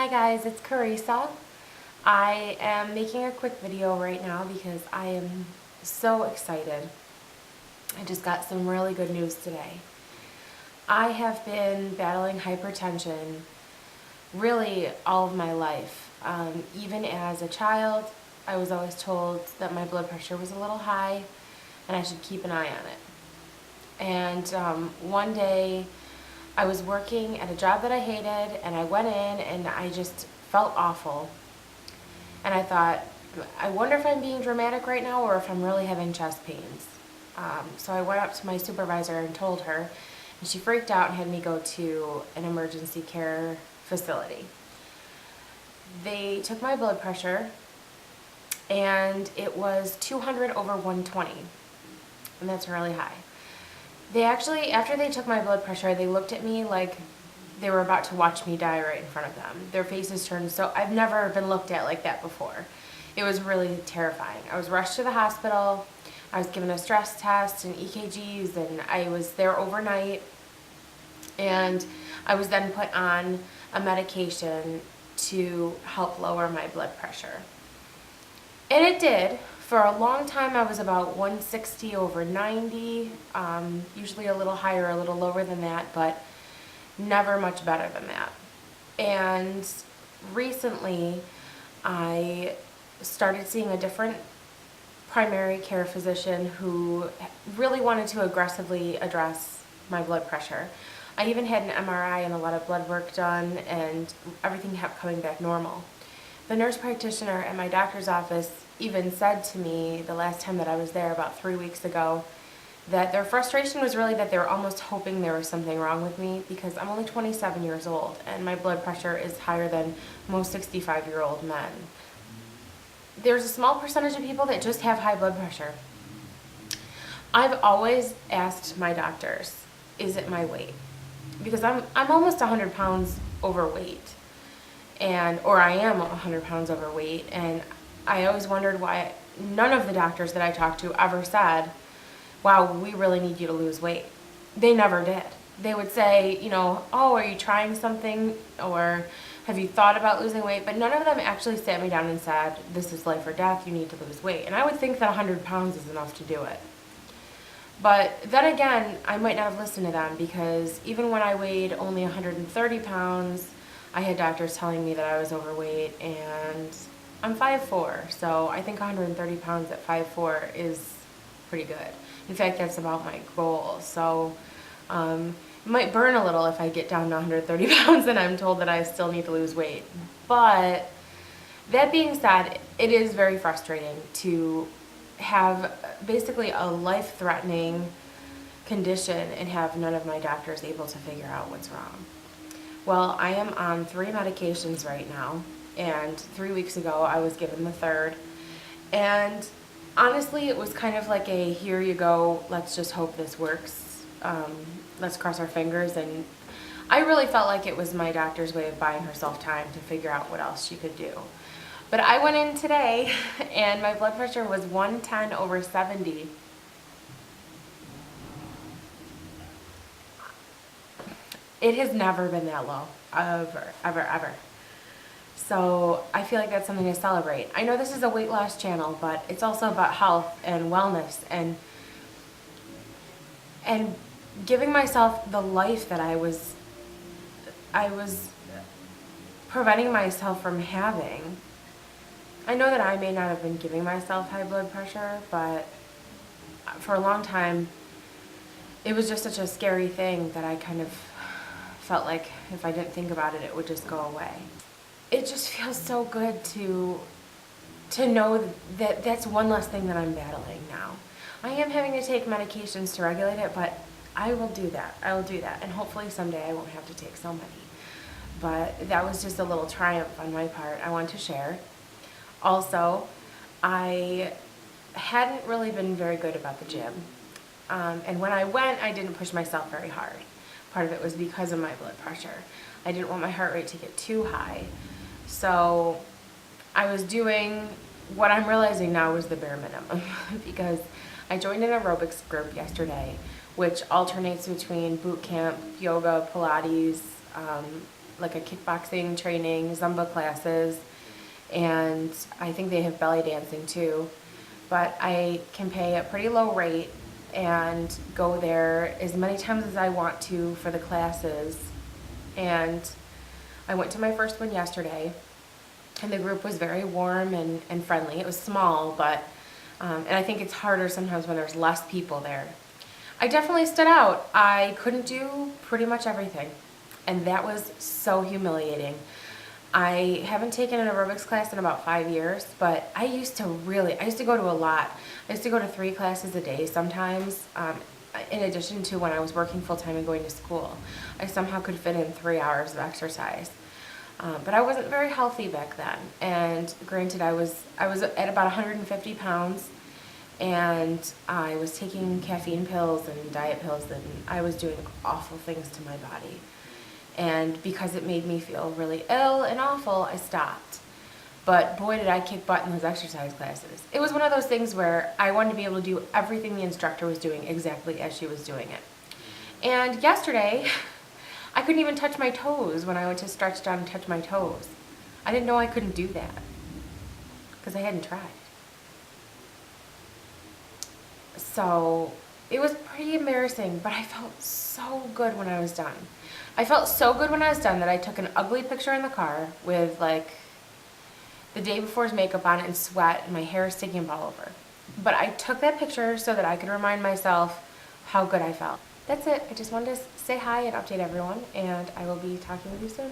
Hi guys, it's Carissa. I am making a quick video right now because I am so excited. I just got some really good news today. I have been battling hypertension really all of my life. Even as a child, I was always told that my blood pressure was a little high and I should keep an eye on it. And one day I was working at a job that I hated and I went in and I just felt awful. And I thought, I wonder if I'm being dramatic right now or if I'm really having chest pains. So I went up to my supervisor and told her, and she freaked out and had me go to an emergency care facility. They took my blood pressure and it was 200 over 120, and that's really high. They actually, after they took my blood pressure, they looked at me like they were about to watch me die right in front of them. Their faces turned so, I've never been looked at like that before. It was really terrifying. I was rushed to the hospital. I was given a stress test and EKGs, and I was there overnight. And I was then put on a medication to help lower my blood pressure. And it did. For a long time I was about 160 over 90, usually a little higher, a little lower than that, but never much better than that. And recently I started seeing a different primary care physician who really wanted to aggressively address my blood pressure. I even had an MRI and a lot of blood work done, and everything kept coming back normal. The nurse practitioner at my doctor's office even said to me the last time that I was there about 3 weeks ago that their frustration was really that they were almost hoping there was something wrong with me because I'm only 27 years old and my blood pressure is higher than most 65-year-old men. There's a small percentage of people that just have high blood pressure. I've always asked my doctors, is it my weight? Because I'm almost 100 pounds overweight, or I am 100 pounds overweight, and I always wondered why none of the doctors that I talked to ever said, wow, we really need you to lose weight. They never did. They would say, oh, are you trying something, or have you thought about losing weight? But none of them actually sat me down and said, this is life or death, you need to lose weight. And I would think that 100 pounds is enough to do it. But then again, I might not have listened to them, because even when I weighed only 130 pounds, I had doctors telling me that I was overweight, and I'm 5'4", so I think 130 pounds at 5'4" is pretty good. In fact, that's about my goal. So it might burn a little if I get down to 130 pounds and I'm told that I still need to lose weight. But that being said, it is very frustrating to have basically a life-threatening condition and have none of my doctors able to figure out what's wrong. Well, I am on 3 medications right now, and 3 weeks ago I was given the third. And honestly, it was kind of like a, here you go, let's just hope this works. Let's cross our fingers. And I really felt like it was my doctor's way of buying herself time to figure out what else she could do. But I went in today and my blood pressure was 110 over 70. It has never been that low, ever. So I feel like that's something to celebrate. I know this is a weight loss channel, but it's also about health and wellness and giving myself the life that I was preventing myself from having. I know that I may not have been giving myself high blood pressure, but for a long time it was just such a scary thing that I kind of felt like if I didn't think about it, it would just go away. It just feels so good to know that that's one less thing that I'm battling now. I am having to take medications to regulate it, but I will do that. And hopefully someday I won't have to take so many. But that was just a little triumph on my part I want to share. Also, I hadn't really been very good about the gym. And when I went, I didn't push myself very hard. Part of it was because of my blood pressure. I didn't want my heart rate to get too high. So I was doing what I'm realizing now was the bare minimum because I joined an aerobics group yesterday, which alternates between boot camp, yoga, Pilates, like a kickboxing training, Zumba classes, and I think they have belly dancing too. But I can pay a pretty low rate and go there as many times as I want to for the classes. And I went to my first one yesterday, and the group was very warm and friendly. It was small, but and I think it's harder sometimes when there's less people there. I definitely stood out. I couldn't do pretty much everything, and that was so humiliating. I haven't taken an aerobics class in about 5 years, but I used to go to a lot. I used to go to 3 classes a day sometimes, in addition to when I was working full-time and going to school. I somehow could fit in 3 hours of exercise. But I wasn't very healthy back then, and granted, I was at about 150 pounds, and I was taking caffeine pills and diet pills, and I was doing awful things to my body. And because it made me feel really ill and awful, I stopped. But boy, did I kick butt in those exercise classes. It was one of those things where I wanted to be able to do everything the instructor was doing exactly as she was doing it. And yesterday, I couldn't even touch my toes when I went to stretch down and touch my toes. I didn't know I couldn't do that because I hadn't tried. So it was pretty embarrassing, but I felt so good when I was done. I felt so good when I was done that I took an ugly picture in the car with like the day before's makeup on and sweat and my hair sticking up all over. But I took that picture so that I could remind myself how good I felt. That's it. I just wanted to say hi and update everyone, and I will be talking with you soon.